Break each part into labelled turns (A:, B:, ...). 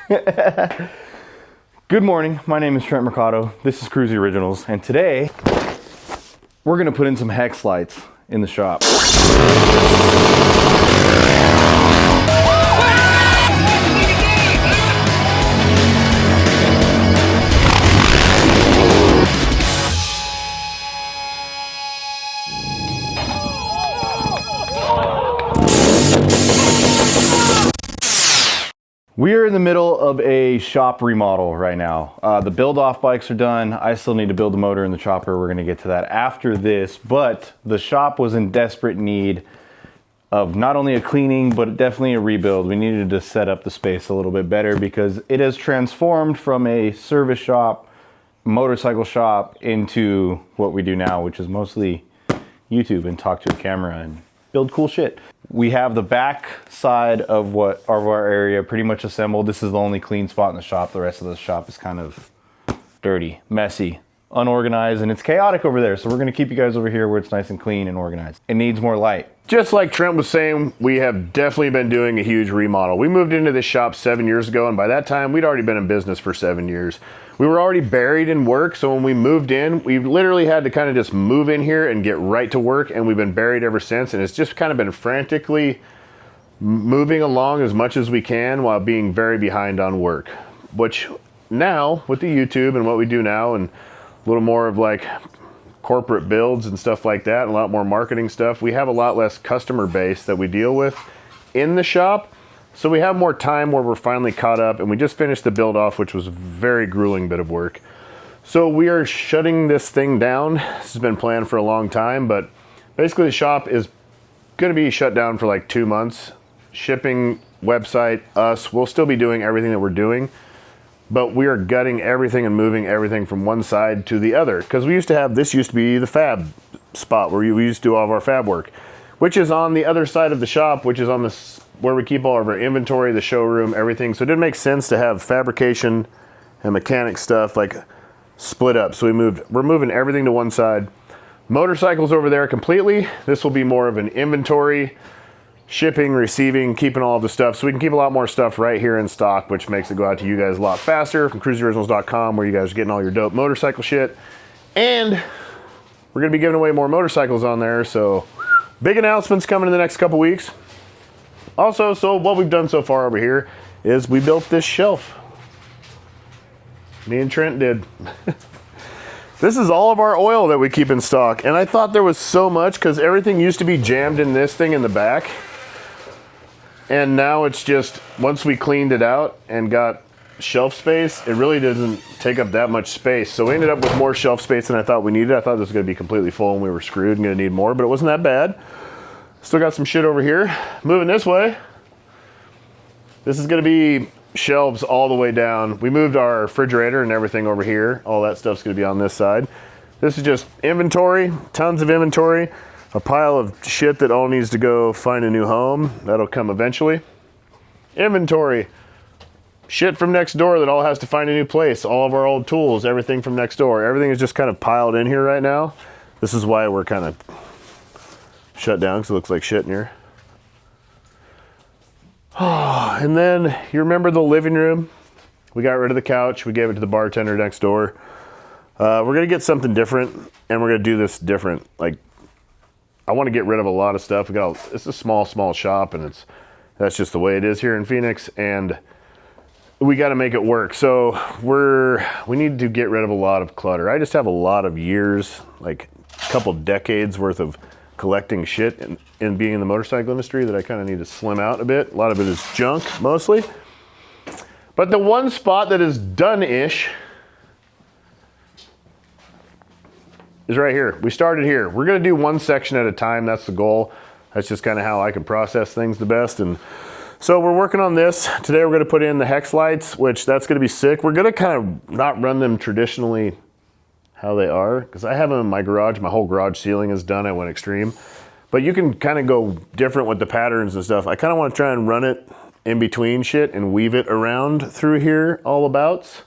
A: Good morning, my name is Trent Mercado. This is Kruesi Originals, and today we're gonna put in some hex lights in the shop. We are in the middle of a shop remodel right now. The build-off bikes are done. I still need to build the motor in the chopper. We're gonna get to that after this, but the shop was in desperate need of not only a cleaning, but definitely a rebuild. We needed to set up the space a little bit better because it has transformed from a service shop, motorcycle shop, into what we do now, which is mostly YouTube and talk to a camera and build cool shit. We have the back side of our area pretty much assembled. This is the only clean spot in the shop. The rest of the shop is kind of dirty, messy, unorganized, and it's chaotic over there. So we're gonna keep you guys over here where it's nice and clean and organized. It needs more light.
B: Just like Trent was saying, we have definitely been doing a huge remodel. We moved into this shop 7 years ago, and by that time, we'd already been in business for 7 years. We were already buried in work, so when we moved in, we literally had to kind of just move in here and get right to work, and we've been buried ever since, and it's just kind of been frantically moving along as much as we can while being very behind on work. Which now, with the YouTube and what we do now, and a little more of like corporate builds and stuff like that, and a lot more marketing stuff, we have a lot less customer base that we deal with in the shop. So we have more time where we're finally caught up, and we just finished the build off, which was a very grueling bit of work. So we are shutting this thing down. This has been planned for a long time, but basically the shop is gonna be shut down for like 2 months. Shipping, website, us, we'll still be doing everything that we're doing, but we are gutting everything and moving everything from one side to the other. Because this used to be the fab spot where we used to do all of our fab work, which is on the other side of the shop, which is on this where we keep all of our inventory, the showroom, everything. So it didn't make sense to have fabrication and mechanic stuff like split up. So we're moving everything to one side. Motorcycles over there completely. This will be more of an inventory, shipping, receiving, keeping all of the stuff. So we can keep a lot more stuff right here in stock, which makes it go out to you guys a lot faster from KruesiOriginals.com, where you guys are getting all your dope motorcycle shit. And we're gonna be giving away more motorcycles on there. So big announcements coming in the next couple weeks. Also, so what we've done so far over here is we built this shelf. Me and Trent did. This is all of our oil that we keep in stock. And I thought there was so much because everything used to be jammed in this thing in the back. And now it's just, once we cleaned it out and got shelf space, it really doesn't take up that much space. So we ended up with more shelf space than I thought we needed. I thought this was gonna be completely full and we were screwed and gonna need more, but it wasn't that bad. Still got some shit over here. Moving this way. This is gonna be shelves all the way down. We moved our refrigerator and everything over here. All that stuff's gonna be on this side. This is just inventory, tons of inventory, a pile of shit that all needs to go find a new home. That'll come eventually. Inventory, shit from next door that all has to find a new place. All of our old tools, everything from next door. Everything is just kind of piled in here right now. This is why we're kind of shut down, because it looks like shit in here. And then you remember the living room? We got rid of the couch. We gave it to the bartender next door. We're gonna get something different, and we're gonna do this different. Like, I want to get rid of a lot of stuff. It's a small shop, and that's just the way it is here in Phoenix, and we got to make it work. So we need to get rid of a lot of clutter. I just have a lot of years, like a couple decades worth of collecting shit and being in the motorcycle industry that I kind of need to slim out a bit. A lot of it is junk, mostly. But the one spot that is done-ish is right here. We started here. We're gonna do one section at a time. That's the goal. That's just kind of how I can process things the best. And so we're working on this. Today we're gonna put in the hex lights, which that's gonna be sick. We're gonna kind of not run them traditionally how they are, because I have them in my garage. My whole garage ceiling is done. I went extreme. But you can kind of go different with the patterns and stuff. I kind of want to try and run it in between shit and weave it around through here all abouts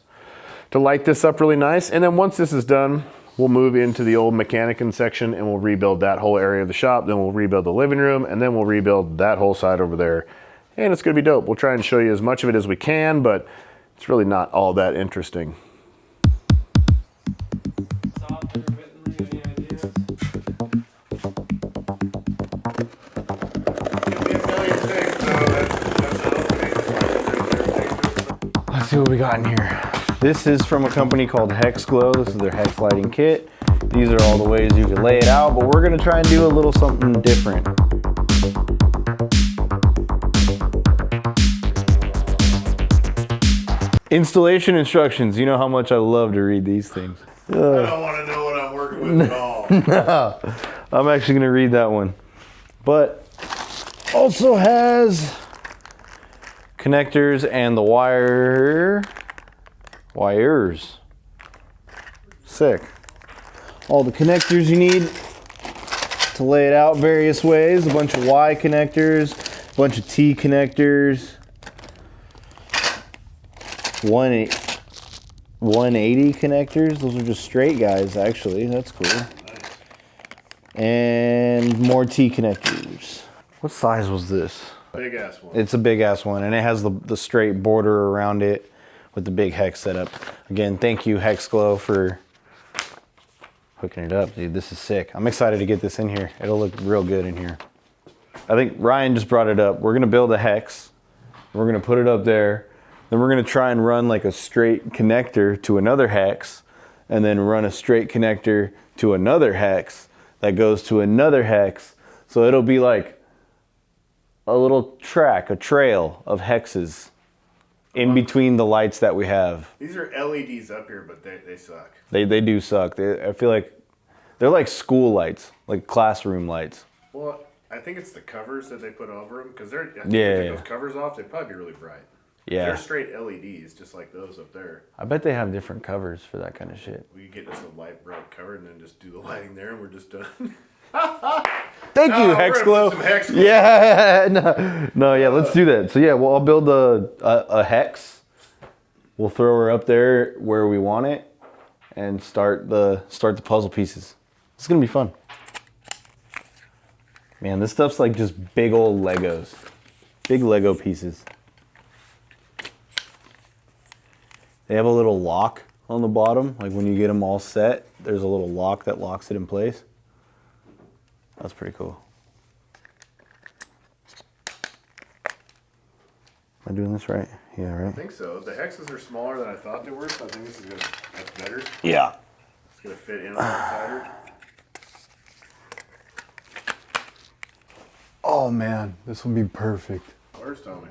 B: to light this up really nice. And then once this is done, we'll move into the old mechanicing section and we'll rebuild that whole area of the shop. Then we'll rebuild the living room, and then we'll rebuild that whole side over there. And it's gonna be dope. We'll try and show you as much of it as we can, but It's really not all that interesting.
A: Let's see what we got in here. This is from a company called HexGlow. This is their hex lighting kit. These are all the ways you can lay it out, but we're gonna try and do a little something different. Installation instructions. You know how much I love to read these things.
B: I don't want to know what I'm working with at all.
A: No, I'm actually gonna read that one. But also has connectors and the wires. Sick. All the connectors you need to lay it out various ways. A bunch of Y connectors, a bunch of T connectors. 180 connectors. Those are just straight guys, actually. That's cool. Nice. And more T connectors. What size was this?
B: Big ass one.
A: It's a big ass one, and it has the straight border around it with the big hex setup. Again, thank you HexGlow for hooking it up, dude. This is sick. I'm excited to get this in here. It'll look real good in here. I think Ryan just brought it up. We're gonna build a hex. We're gonna put it up there. Then we're gonna try and run like a straight connector to another hex, and then run a straight connector to another hex that goes to another hex. So it'll be like a little track, a trail of hexes in between the lights that we have.
B: These are LEDs up here, but they suck.
A: They do suck. I feel like they're like school lights, like classroom lights.
B: Well, I think it's the covers that they put over them, because they're take those covers off, they'd probably be really bright.
A: Yeah.
B: They're straight LEDs, just like those up there.
A: I bet they have different covers for that kind of shit.
B: We could get us a light bright cover and then just do the lighting there, and we're just done.
A: Thank you, HexGlow. Yeah, no, yeah, let's do that. So yeah, well, I'll build a hex. We'll throw her up there where we want it, and start the puzzle pieces. It's gonna be fun. Man, this stuff's like just big old Legos, big Lego pieces. They have a little lock on the bottom, like when you get them all set. There's a little lock that locks it in place. That's pretty cool. Am I doing this right? Yeah, right?
B: I think so. The hexes are smaller than I thought they were, so I think this is that's better.
A: Yeah.
B: It's gonna fit in a little tighter.
A: Oh man, this will be perfect.
B: Where's Tommy?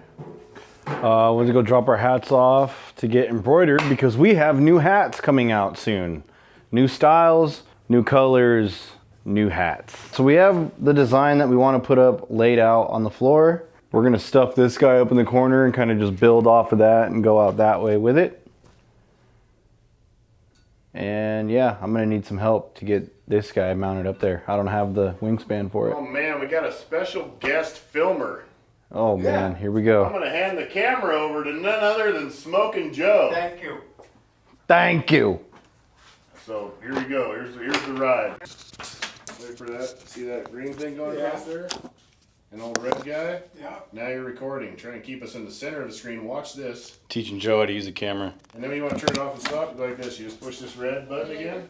A: We're gonna go drop our hats off to get embroidered because we have new hats coming out soon. New styles, new colors, new hats. So we have the design that we want to put up laid out on the floor. We're gonna stuff this guy up in the corner and kind of just build off of that and go out that way with it. And yeah, I'm gonna need some help to get this guy mounted up there. I don't have the wingspan for it.
B: Oh man, we got a special guest filmer.
A: Oh man, here we go.
B: I'm gonna hand the camera over to none other than Smokin' Joe.
C: Thank you.
A: Thank you.
B: So here we go. Here's the ride. Wait for that. See that green thing going across there? An old red guy?
C: Yeah.
B: Now you're recording. Try and keep us in the center of the screen. Watch this.
A: Teaching Joe how to use a camera.
B: And then when you want to turn it off and stop, you go like this. You just push this red button again.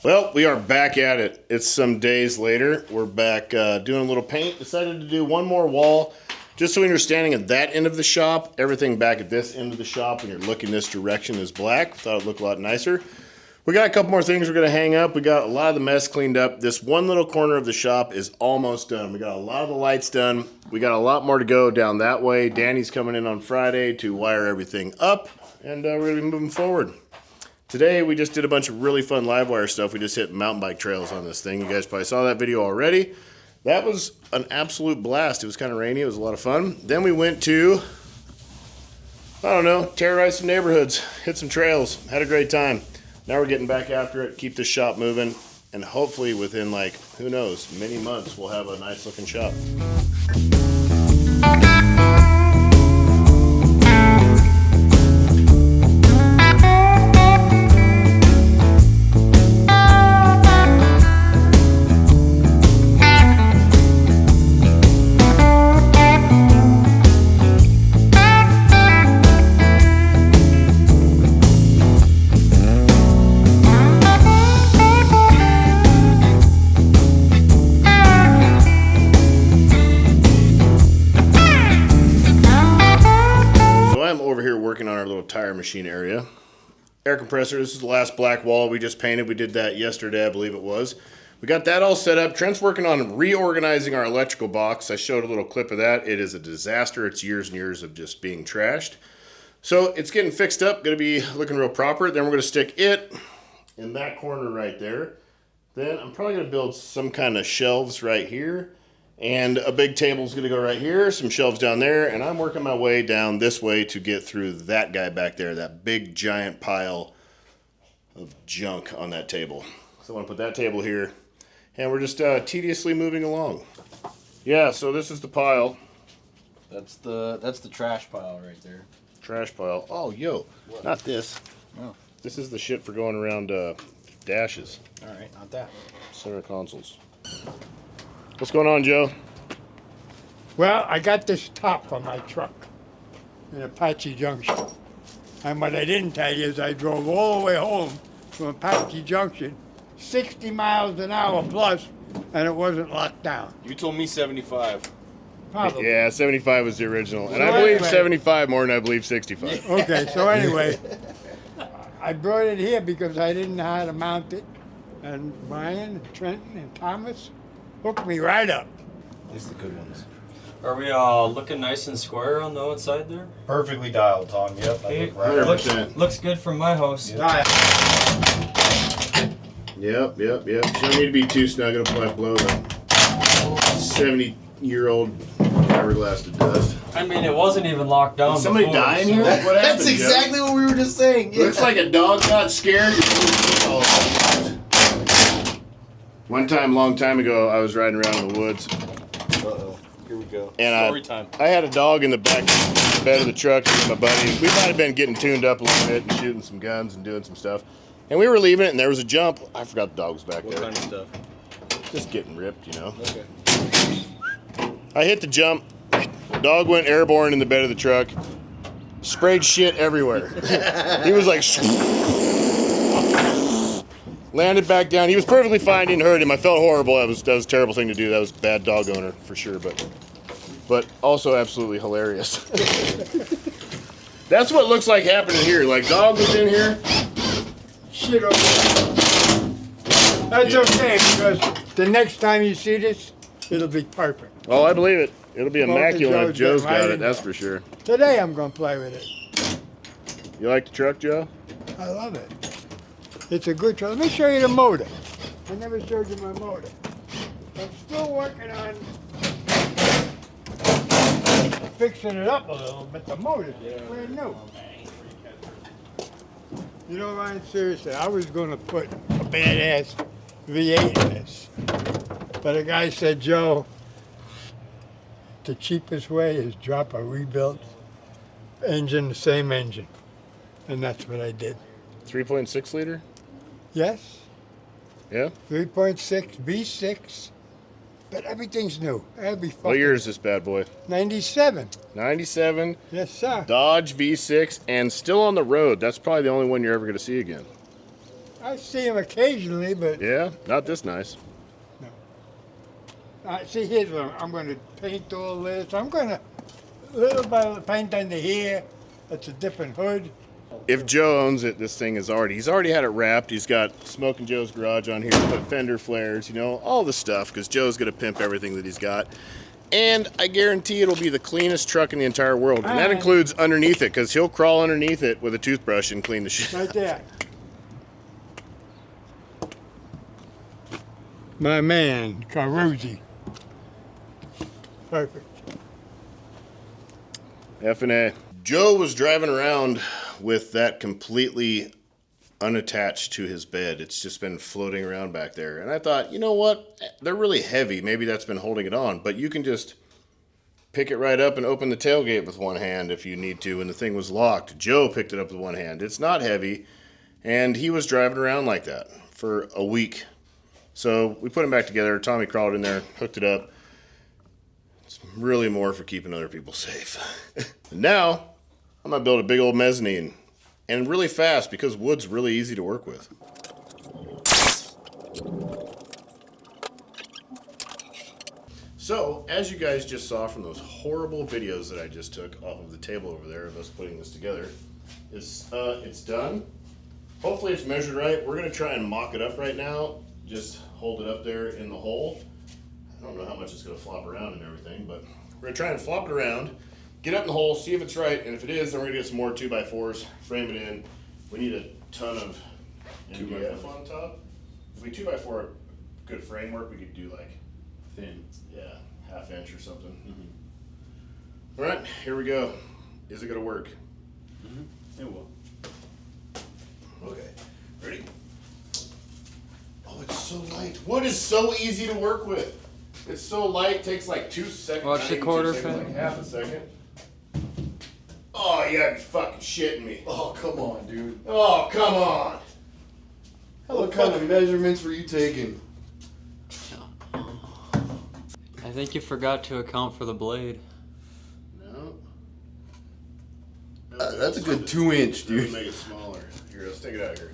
B: Well, we are back at it. It's some days later. We're back doing a little paint. Decided to do one more wall. Just so when you're standing at that end of the shop, everything back at this end of the shop, when you're looking this direction, is black. Thought it'd look a lot nicer. We got a couple more things we're going to hang up. We got a lot of the mess cleaned up. This one little corner of the shop is almost done. We got a lot of the lights done. We got a lot more to go down that way. Danny's coming in on Friday to wire everything up, and we're going to be moving forward. Today, we just did a bunch of really fun live wire stuff. We just hit mountain bike trails on this thing. You guys probably saw that video already. That was an absolute blast. It was kind of rainy. It was a lot of fun. Then we went to, I don't know, terrorize some neighborhoods, hit some trails, had a great time. Now we're getting back after it, keep this shop moving, and hopefully within, like, who knows, many months, we'll have a nice looking shop. Tire machine area. Air compressor, this is the last black wall we just painted. We did that yesterday, I believe it was. We got that all set up. Trent's working on reorganizing our electrical box. I showed a little clip of that. It is a disaster. It's years and years of just being trashed. So it's getting fixed up, gonna be looking real proper. Then we're gonna stick it in that corner right there. Then I'm probably gonna build some kind of shelves right here. And a big table's gonna go right here, some shelves down there, and I'm working my way down this way to get through that guy back there, that big giant pile of junk on that table. So I wanna put that table here, and we're just tediously moving along. Yeah, so this is the pile.
C: That's the trash pile right there.
B: Trash pile. Oh, yo, what? Not this.
C: Oh.
B: This is the shit for going around dashes.
C: All right, not that.
B: Center consoles. What's going on, Joe?
D: Well, I got this top on my truck in Apache Junction. And what I didn't tell you is I drove all the way home from Apache Junction, 60 miles an hour plus, and it wasn't locked down.
C: You told me 75.
D: Probably.
B: Yeah, 75 was the original. And
D: So
B: I believe
D: anyway.
B: 75 more than I believe 65.
D: Okay, so anyway, I brought it here because I didn't know how to mount it. And Ryan, and Trenton, and Thomas hooked me right up.
C: These are the good ones.
E: Are we looking nice and square on the outside there?
C: Perfectly dialed, Tom. Yep.
E: Hey,
C: I look right.
B: 100%.
E: looks good from my house.
C: Yeah.
B: Yep. You don't need to be too snug. It'll probably blow the 70-year-old fiberglass to dust.
E: I mean, it wasn't even locked down.
B: Did somebody
E: before,
B: die in
E: so-
B: here? What happened,
C: That's
B: Joe?
C: exactly what we were just saying. Yeah.
B: Looks like a dog got scared. One time, long time ago, I was riding around in the woods.
C: Uh-oh. Here we go.
B: And
C: Story time.
B: I had a dog in the back bed of the truck with my buddy. We might have been getting tuned up a little bit and shooting some guns and doing some stuff. And we were leaving it, and there was a jump. I forgot the dog was back
C: What
B: there.
C: kind of stuff?
B: Just getting ripped, you know.
C: Okay.
B: I hit the jump. Dog went airborne in the bed of the truck. Sprayed shit everywhere. He was like... Landed back down. He was perfectly fine. Didn't hurt him. I felt horrible. That was a terrible thing to do. That was bad dog owner for sure. But also absolutely hilarious. That's what looks like happening here. Like dog was in here.
D: Shit over there. That's okay, because the next time you see this, it'll be perfect.
B: Oh, I believe it. It'll be
D: Well,
B: immaculate if Joe's
D: Joe's getting
B: got
D: right
B: it.
D: in
B: That's
D: there.
B: for sure.
D: Today I'm going to play with it.
B: You like the truck, Joe?
D: I love it. It's a good truck. Let me show you the motor. I never showed you my motor. I'm still working on fixing it up a little, but the motor's brand new. You know, Ryan, seriously, I was going to put a badass V8 in this. But a guy said, Joe, the cheapest way is drop a rebuilt engine, the same engine. And that's what I did.
B: 3.6 liter?
D: Yes,
B: Yeah?
D: 3.6 V6, but everything's new. That'd be
B: What
D: fucking
B: year is this bad boy?
D: 97.
B: 97.
D: Yes, sir.
B: Dodge V6 and still on the road. That's probably the only one you're ever going to see again.
D: I see him occasionally, but
B: Yeah? Not this nice.
D: see, here's what I'm going to paint all this. I'm going to little by little paint under here. That's a different hood.
B: If Joe owns it, this thing is he's already had it wrapped. He's got Smoking Joe's Garage on here, put fender flares, you know, all the stuff, because Joe's going to pimp everything that he's got. And I guarantee it'll be the cleanest truck in the entire world. And that
D: Alright.
B: includes underneath it, because he'll crawl underneath it with a toothbrush and clean the shit.
D: Right there. My man, Kruesi. Perfect.
B: F&A. Joe was driving around with that completely unattached to his bed. It's just been floating around back there. And I thought, you know what? They're really heavy. Maybe that's been holding it on. But you can just pick it right up and open the tailgate with one hand if you need to. And the thing was locked. Joe picked it up with one hand. It's not heavy. And he was driving around like that for a week. So we put him back together. Tommy crawled in there, hooked it up. It's really more for keeping other people safe. Now, I'm going to build a big old mezzanine. And really fast because wood's really easy to work with. So, as you guys just saw from those horrible videos that I just took off of the table over there of us putting this together, it's done. Hopefully it's measured right. We're going to try and mock it up right now. Just hold it up there in the hole. I don't know how much it's going to flop around and everything, but we're going to try and flop it around. Get up in the hole, see if it's right, and if it is, then we're gonna get some more 2x4s, frame it in. We need a ton of MDF on top. If we 2x4 good framework, we could do like
A: Thin.
B: yeah, ½ inch or something. All right, here we go. Is it gonna work?
A: It will.
B: Okay, ready? Oh, it's so light. Wood is so easy to work with. It's so light, takes like 2 seconds.
E: Watch the quarter fin.
B: Like half a second. Oh, you gotta be fucking shitting me.
C: Oh, come on, dude.
B: Oh, come on.
C: What kind of measurements were you taking?
E: I think you forgot to account for the blade.
B: No.
C: That's a good 2-inch, dude.
B: Make it smaller. Here, let's take it out of here.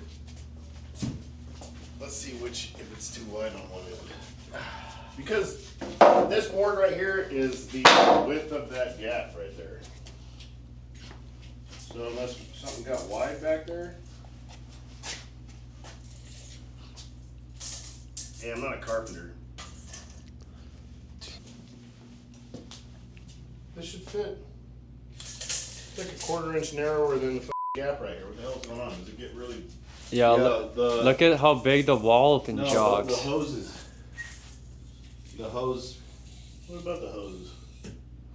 B: Let's see if it's too wide on one end. Because this board right here is the width of that gap right there. So unless something got wide back there. Hey, I'm not a carpenter. This should fit. It's like a 1/4 inch narrower than the gap right here. What the hell's going on? Does it get really...
E: Yeah, look at how big the wall can jog.
C: The hoses. The hose.
B: What about the hoses?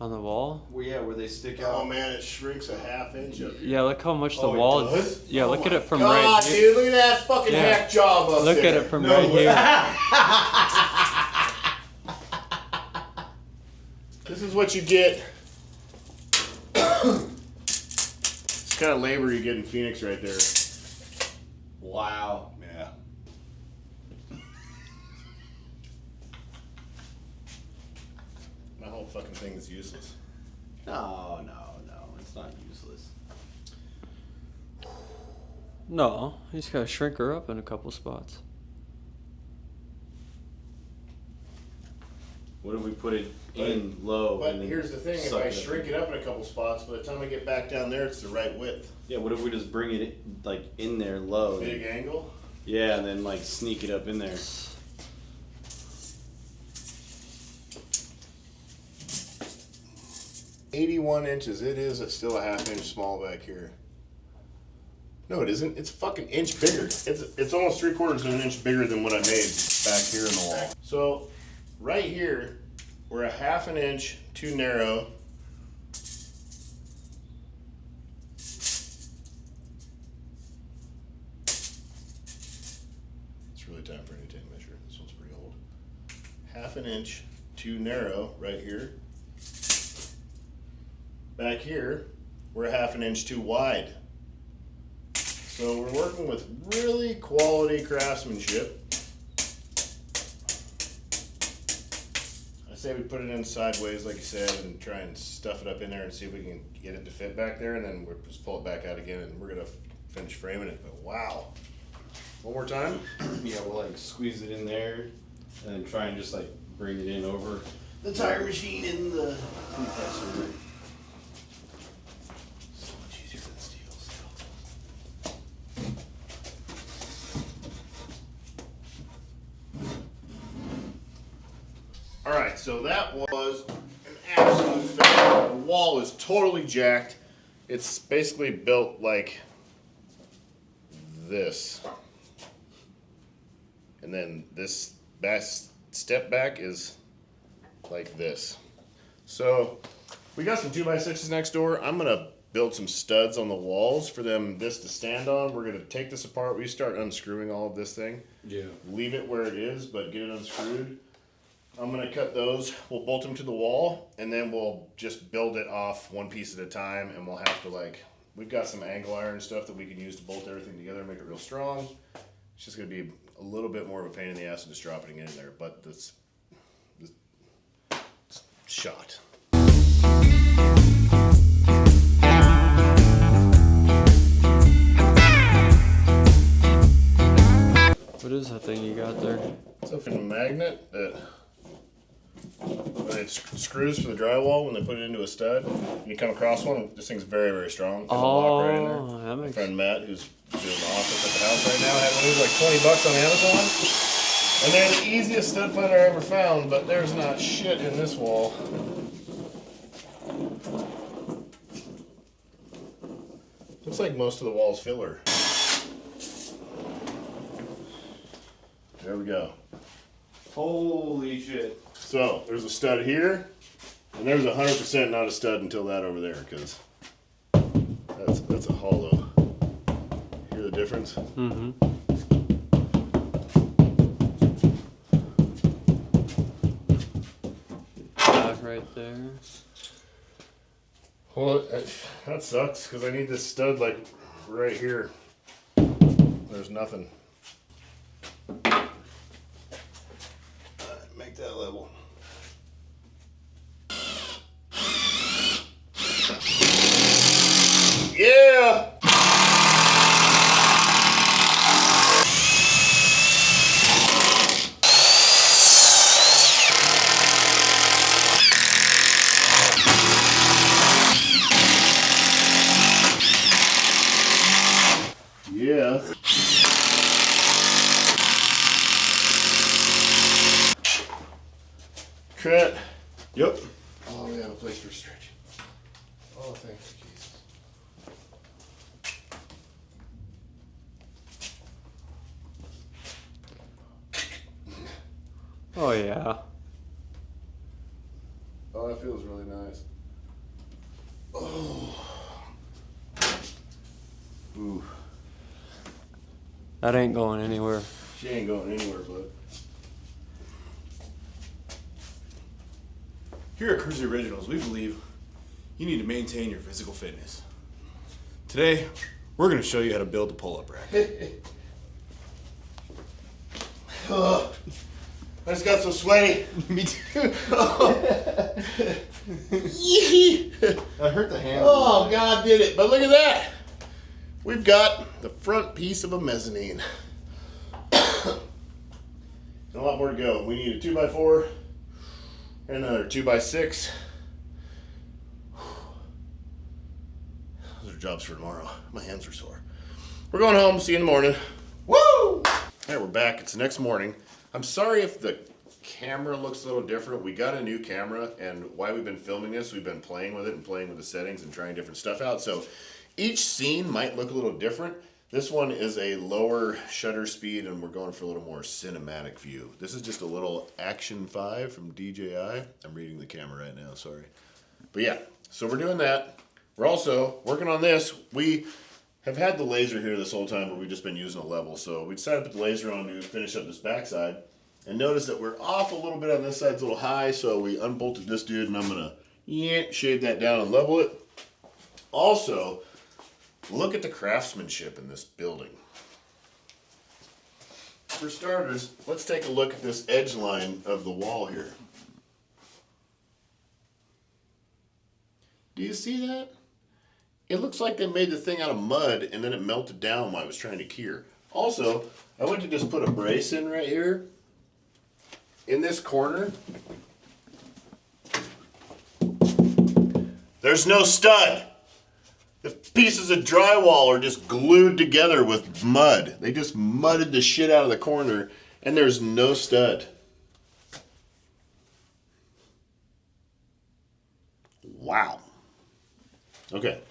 E: On the wall?
C: Well, yeah, where they stick out.
B: Oh man, it shrinks a ½ inch up here.
E: Yeah, look how much the
B: Oh, it
E: wall
B: does?
E: Yeah,
B: Oh
E: look at
B: my
E: it from
B: God,
E: right here.
B: dude, look at that fucking
E: Yeah.
B: hack job up
E: Look
B: there.
E: at it from right here.
B: This is what you get. It's kind of labor you get in Phoenix right there.
C: Wow.
B: Yeah. My whole fucking thing is useless.
C: No, it's not useless.
E: No, you just gotta shrink her up in a couple spots.
A: What if we put it in low?
B: But
A: and then
B: here's the thing, if
A: suck
B: I
A: it up?
B: shrink it up in a couple spots, by the time I get back down there, it's the right width.
A: Yeah, what if we just bring it like in there low?
B: Big angle.
A: Yeah, and then like sneak it up in there.
B: .81 inches. It is still a ½ inch small back here. No, it isn't. It's a fucking inch bigger. It's almost 3/4 of an inch bigger than what I made back here in the wall. So right here, we're a ½ inch too narrow. It's really time for me to take a measure. This one's pretty old. ½ inch too narrow right here. Back here, we're a ½ inch too wide. So we're working with really quality craftsmanship. I say we put it in sideways, like you said, and try and stuff it up in there and see if we can get it to fit back there, and then we'll just pull it back out again, and we're gonna finish framing it. But wow! One more time.
A: Yeah, we'll like squeeze it in there, and then try and just like bring it in over.
C: The tire machine in the compressor.
B: So much easier than steel still. All right, so that was an absolute fail. The wall is totally jacked. It's basically built like this. And then this step back is like this. So we got some 2x6s next door. I'm gonna build some studs on the walls for this to stand on. We're gonna take this apart. We start unscrewing all of this thing.
C: Yeah.
B: Leave it where it is, but get it unscrewed. I'm gonna cut those. We'll bolt them to the wall, and then we'll just build it off one piece at a time. And we'll have to we've got some angle iron stuff that we can use to bolt everything together and make it real strong. It's just gonna be a little bit more of a pain in the ass just dropping it in there, but this shot.
E: What is that thing you got there?
B: It's a magnet that it screws for the drywall when they put it into a stud. You come across one, this thing's very, very strong. There's a lock right in there.
E: That
B: My
E: makes
B: friend Matt, who's doing the office at the house right now, had one of these like 20 bucks on Amazon. And they're the easiest stud finder I ever found, but there's not shit in this wall. Looks like most of the wall's filler. There we go.
A: Holy shit.
B: So there's a stud here, and there's 100% not a stud until that over there, because that's a hollow. Hear the difference?
E: Mm-hmm. Right there.
B: Well, that sucks, because I need this stud like right here. There's nothing. Make that level. Yeah! Yeah. Trent.
C: Yep.
B: Oh, we have a place for stretching. Oh, thank you, Jesus.
E: Oh yeah.
B: Oh, that feels really nice. Oh. Ooh.
E: That ain't going anywhere.
B: She ain't going anywhere, bud.
F: Here at Kruesi Originals, we believe you need to maintain your physical fitness. Today, we're going to show you how to build a pull-up rack.
B: Oh, I just got so sweaty.
F: Me too.
B: I hurt the hand. Oh, God did it. But look at that. We've got the front piece of a mezzanine. And a lot more to go. We need a 2x4 and another 2x6. Those are jobs for tomorrow. My hands are sore. We're going home. See you in the morning. Woo! All right, we're back. It's the next morning. I'm sorry if the camera looks a little different. We got a new camera, and while we've been filming this, we've been playing with it and playing with the settings and trying different stuff out. So each scene might look a little different. This one is a lower shutter speed, and we're going for a little more cinematic view. This is just a little Action 5 from DJI. I'm reading the camera right now, sorry. But yeah, so we're doing that. We're also working on this. We have had the laser here this whole time, but we've just been using a level. So we decided to put the laser on to finish up this backside. And notice that we're off a little bit on this side. It's a little high, so we unbolted this dude, and I'm gonna shave that down and level it. Also, look at the craftsmanship in this building. For starters, let's take a look at this edge line of the wall here. Do you see that? It looks like they made the thing out of mud and then it melted down while I was trying to cure. Also, I went to just put a brace in right here. In this corner, there's no stud. The pieces of drywall are just glued together with mud. They just mudded the shit out of the corner, and there's no stud. Wow. Okay.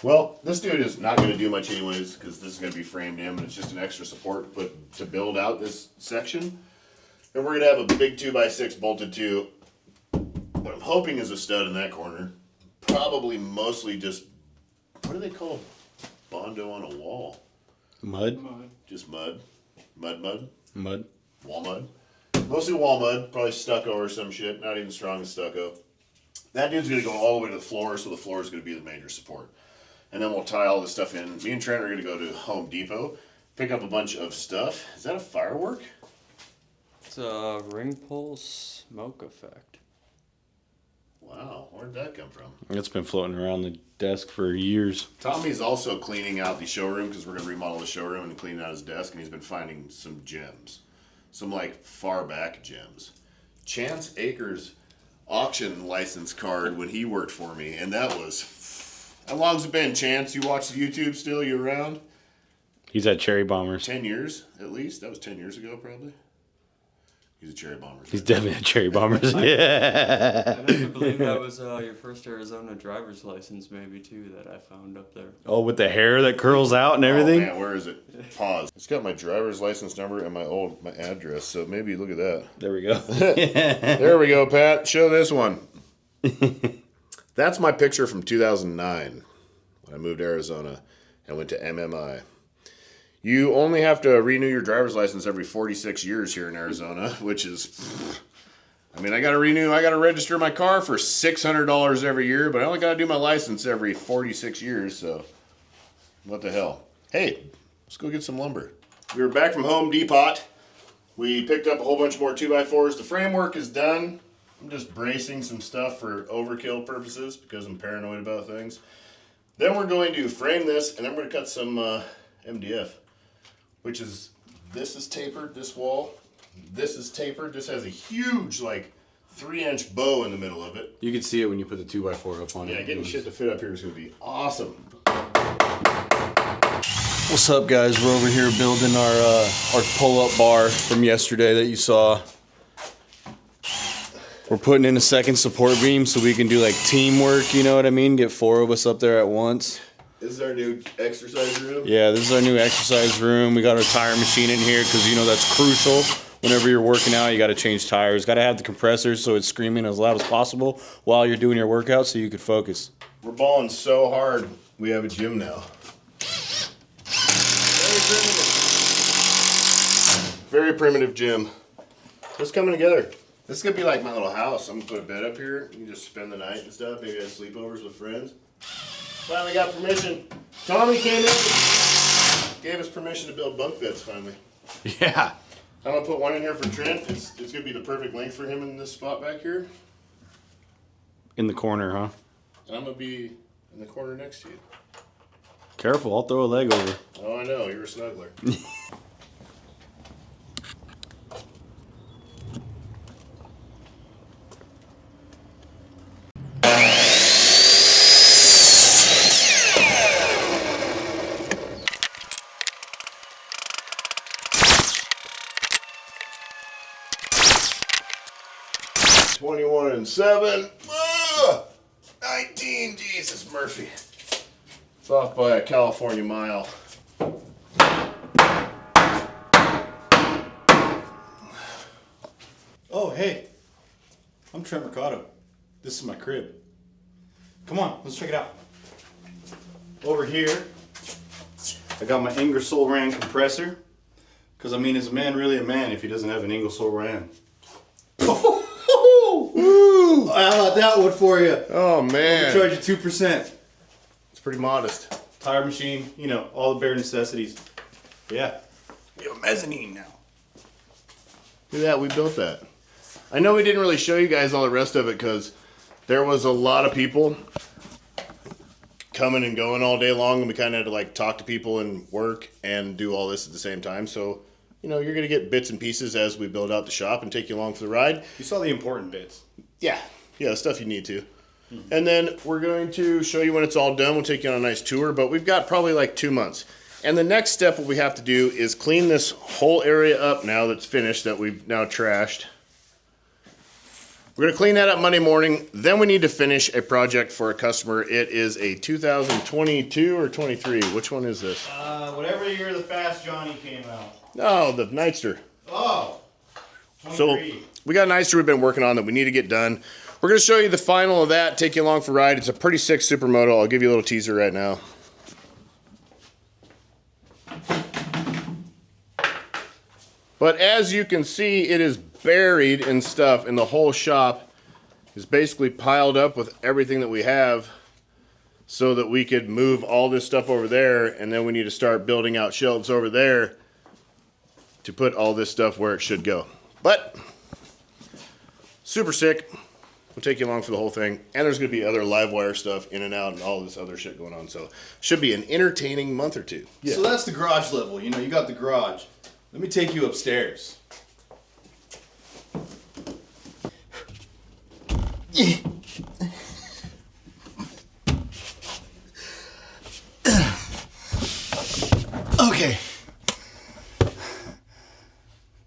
B: Well, this dude is not going to do much anyways, because this is going to be framed in, and it's just an extra support to build out this section. And we're going to have a big 2x6 bolted to what I'm hoping is a stud in that corner. probably mostly just, what do they call Bondo on a wall?
A: Mud?
B: Just mud. Mud.
A: Mud.
B: Wall mud. Mostly wall mud, probably stucco or some shit, not even strong as stucco. That dude's gonna go all the way to the floor, so the floor is gonna be the major support. And then we'll tie all this stuff in. Me and Trent are gonna go to Home Depot, pick up a bunch of stuff. Is that a firework?
E: It's a ring pulse smoke effect.
B: Wow, where'd that come from?
A: It's been floating around the desk for years.
B: Tommy's also cleaning out the showroom because we're gonna remodel the showroom and clean out his desk, and he's been finding some gems. Some like far back gems. Chance Akers auction license card when he worked for me, and that was, how long's it been, Chance? You watch the YouTube still? You around?
A: He's at Cherry Bombers.
B: 10 years at least. That was 10 years ago probably. He's a Cherry Bombers.
A: He's definitely at Cherry Bombers. Yeah.
E: I don't believe that was your first Arizona driver's license, maybe too, that I found up there.
A: Oh, with the hair that curls out and everything?
B: Oh man, where is it? Pause. It's got my driver's license number and my address, so maybe look at that.
A: There we go.
B: There we go, Pat. Show this one. That's my picture from 2009 when I moved to Arizona and went to MMI. You only have to renew your driver's license every 46 years here in Arizona, which is, I mean, I got to register my car for $600 every year, but I only got to do my license every 46 years, so what the hell. Hey, let's go get some lumber. We were back from Home Depot. We picked up a whole bunch more 2x4s. The framework is done. I'm just bracing some stuff for overkill purposes because I'm paranoid about things. Then we're going to frame this, and then we're going to cut some MDF. Which is, this is tapered, this wall. This is tapered. This has a huge, like, 3-inch bow in the middle of it.
A: You can see it when you put the 2x4 up on it.
B: Yeah, getting shit to fit up here is going to be awesome.
C: What's up, guys? We're over here building our pull-up bar from yesterday that you saw. We're putting in a second support beam so we can do like teamwork, you know what I mean? Get 4 of us up there at once.
B: This is our new exercise room.
C: Yeah, this is our new exercise room. We got our tire machine in here because, you know, that's crucial. Whenever you're working out, you got to change tires. Got to have the compressor so it's screaming as loud as possible while you're doing your workout so you could focus.
B: We're balling so hard, we have a gym now. Very primitive gym. What's coming together? This is going to be like my little house. I'm going to put a bed up here. You can just spend the night and stuff. Maybe have sleepovers with friends. Finally got permission. Tommy came in, gave us permission to build bunk beds finally.
A: Yeah.
B: I'm gonna put one in here for Trent. It's gonna be the perfect length for him in this spot back here.
A: In the corner, huh?
B: And I'm gonna be in the corner next to you.
A: Careful, I'll throw a leg over.
B: Oh, I know, you're a snuggler. 21 and 7. 19, Jesus Murphy. It's off by a California mile.
G: Oh, hey, I'm Trent Mercado. This is my crib. Come on, let's check it out. Over here, I got my Ingersoll Rand compressor. Because, I mean, is a man really a man if he doesn't have an Ingersoll Rand? Ooh, how about that one for you?
B: Oh, man.
G: Charge you 2%.
B: It's pretty modest.
G: Tire machine, you know, all the bare necessities. Yeah, we have a mezzanine now.
B: Look at that, we built that. I know we didn't really show you guys all the rest of it because there was a lot of people coming and going all day long, and we kind of had to like talk to people and work and do all this at the same time. So, you know, you're going to get bits and pieces as we build out the shop and take you along for the ride.
G: You saw the important bits.
B: Yeah, the stuff you need to. And then we're going to show you when it's all done. We'll take you on a nice tour, but we've got probably like 2 months. And the next step what we have to do is clean this whole area up now that's finished, that we've now trashed. We're going to clean that up Monday morning. Then we need to finish a project for a customer. It is a 2022 or 23. Which one is this?
G: Whatever year the Fast Johnny came out.
B: Oh, the Nightster.
G: Oh, 23.
B: So we got a Nightster we've been working on that we need to get done. we're going to show you the final of that, take you along for a ride. It's a pretty sick supermoto. I'll give you a little teaser right now. But as you can see, it is buried in stuff, and the whole shop is basically piled up with everything that we have so that we could move all this stuff over there, and then we need to start building out shelves over there to put all this stuff where it should go. But super sick. We'll take you along for the whole thing. And there's going to be other live wire stuff in and out and all this other shit going on. So should be an entertaining month or two.
F: Yeah. So that's the garage level. You know, you got the garage. Let me take you upstairs. Okay.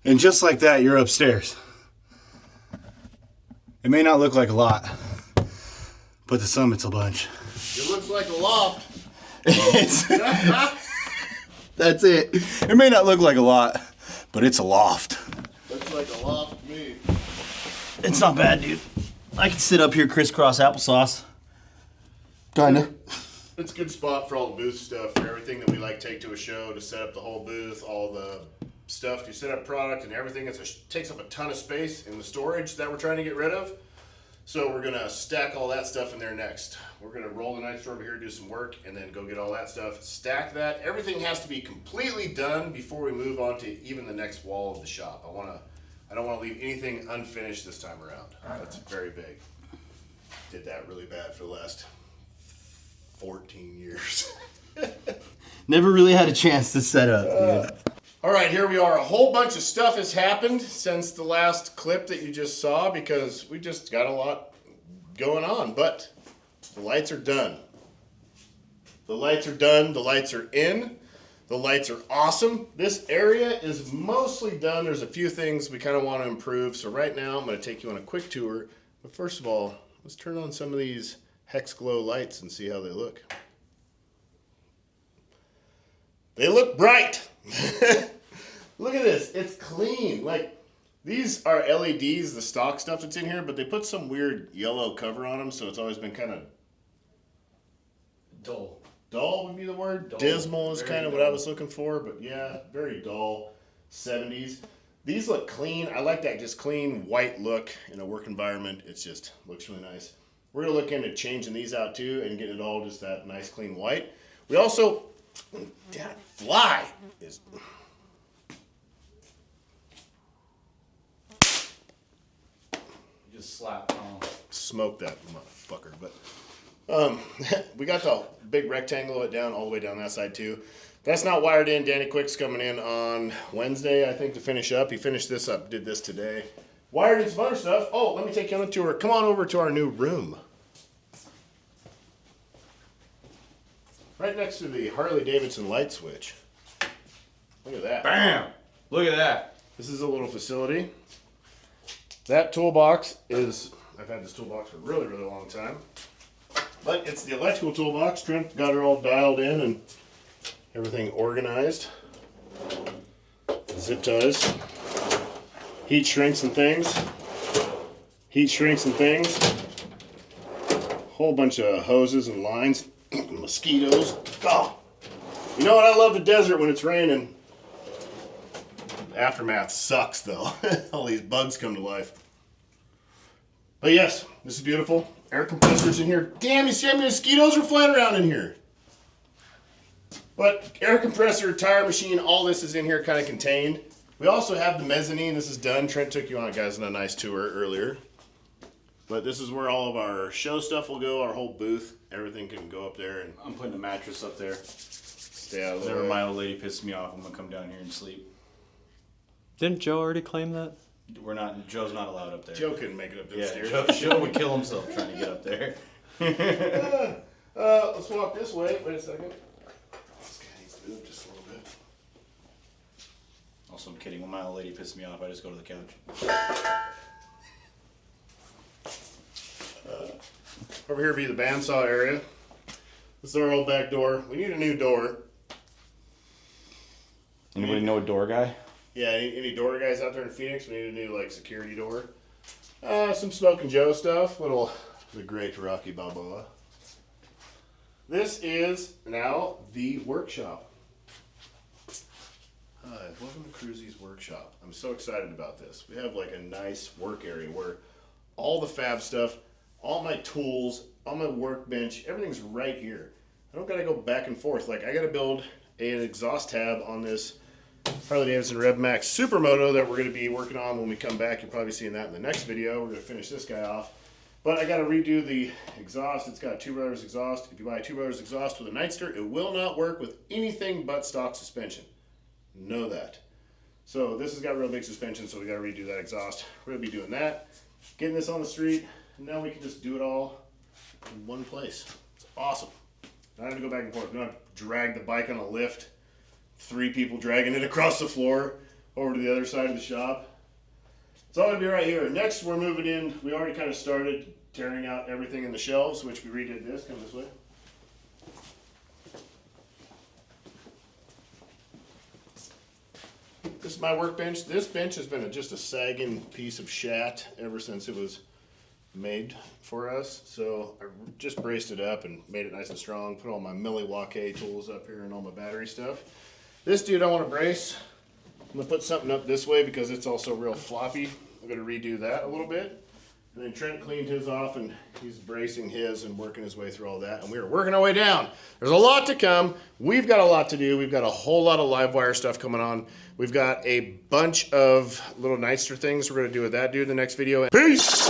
F: And just like that, you're upstairs. It may not look like a lot, but to some it's a bunch.
B: It looks like a loft.
F: That's it. It may not look like a lot, but it's a loft.
B: Looks like a loft to me.
F: It's not bad, dude. I can sit up here crisscross applesauce. Kinda.
B: It's a good spot for all the booth stuff, for everything that we like take to a show, to set up the whole booth, all the stuff to set up product and everything. Takes up a ton of space in the storage that we're trying to get rid of. So we're gonna stack all that stuff in there next. We're gonna roll the night store over here, do some work, and then go get all that stuff, stack that. Everything has to be completely done before we move on to even the next wall of the shop. I don't wanna leave anything unfinished this time around. That's very big. Did that really bad for the last 14 years.
F: Never really had a chance to set up, dude.
B: All right, here we are. A whole bunch of stuff has happened since the last clip that you just saw because we just got a lot going on, but the lights are done. The lights are done. The lights are in. The lights are awesome. This area is mostly done. There's a few things we kind of want to improve. So right now I'm going to take you on a quick tour. But first of all, let's turn on some of these HexGlow lights and see how they look. They look bright. Look at this. It's clean. Like, these are LEDs, the stock stuff that's in here, but they put some weird yellow cover on them, so it's always been kind of
F: Dull.
B: dull would be the word.
F: Dull.
B: Dismal is
F: Very
B: kind of
F: dull.
B: what I was looking for, but yeah, very dull. 70s. These look clean. I like that just clean white look in a work environment. It just looks really nice. We're going to look into changing these out too and getting it all just that nice clean white. We also, that fly is...
F: Just slap on.
B: Smoke that motherfucker, but we got the big rectangle of it down all the way down that side too. That's not wired in. Danny Quick's coming in on Wednesday, I think, to finish up. He finished this up, did this today. Wired in some other stuff. Oh, let me take you on a tour. Come on over to our new room. Right next to the Harley-Davidson light switch. Look at that.
F: Bam! Look at that.
B: This is a little facility. That toolbox is, I've had this toolbox for a really, really long time. But it's the electrical toolbox. Trent got her all dialed in and everything organized. Zip ties. Heat shrinks and things. Heat shrinks and things. Whole bunch of hoses and lines. Mosquitoes. Oh. You know what? I love the desert when it's raining. Aftermath sucks though. All these bugs come to life. But yes, this is beautiful. Air compressors in here. Damn, you see how many mosquitoes are flying around in here? But air compressor, tire machine, all this is in here kind of contained. We also have the mezzanine. This is done. Trent took you on it, guys, on a nice tour earlier. But this is where all of our show stuff will go, our whole booth. Everything can go up there and
F: I'm putting a mattress up there.
B: stay out of the
F: Never
B: way.
F: my old lady pisses me off. I'm gonna come down here and sleep.
E: Didn't Joe already claim that?
F: We're not. Joe's not allowed up there.
B: Joe couldn't make it up
F: Yeah,
B: those stairs.
F: Joe would kill himself trying to get up there.
B: Let's walk this way. Wait a second. This guy needs to move just a little bit.
F: Also, I'm kidding. When my old lady pisses me off, I just go to the couch.
B: Over here be the bandsaw area. This is our old back door. We need a new door.
A: Anybody know a door guy?
B: Yeah, any door guys out there in Phoenix? We need a new like security door. Some Smoke and Joe stuff. The great Rocky Balboa. This is now the workshop. Hi, welcome to Kruesi's workshop. I'm so excited about this. We have like a nice work area where all the fab stuff, all my tools, all my workbench, everything's right here. I don't gotta go back and forth. Like I gotta build an exhaust tab on this Harley Davidson Rev Max Supermoto that we're gonna be working on when we come back. You're probably seeing that in the next video. We're gonna finish this guy off. But I gotta redo the exhaust. It's got a Two Brothers exhaust. If you buy a Two Brothers exhaust with a Nightster, it will not work with anything but stock suspension. Know that. So this has got real big suspension, so we gotta redo that exhaust. We're gonna be doing that, getting this on the street, and now we can just do it all in one place. It's awesome. Not having to go back and forth. Not drag the bike on a lift. 3 people dragging it across the floor over to the other side of the shop. It's all gonna be right here. Next, we're moving in. We already kind of started tearing out everything in the shelves, which we redid this. Come this way. This is my workbench. This bench has been just a sagging piece of shat ever since it was made for us. So I just braced it up and made it nice and strong. Put all my Milwaukee tools up here and all my battery stuff. This dude I want to brace. I'm gonna put something up this way because it's also real floppy. I'm gonna redo that a little bit. And then Trent cleaned his off and he's bracing his and working his way through all that. And we're working our way down. There's a lot to come. We've got a lot to do. We've got a whole lot of live wire stuff coming on. We've got a bunch of little Nightster things we're gonna do with that dude in the next video. Peace!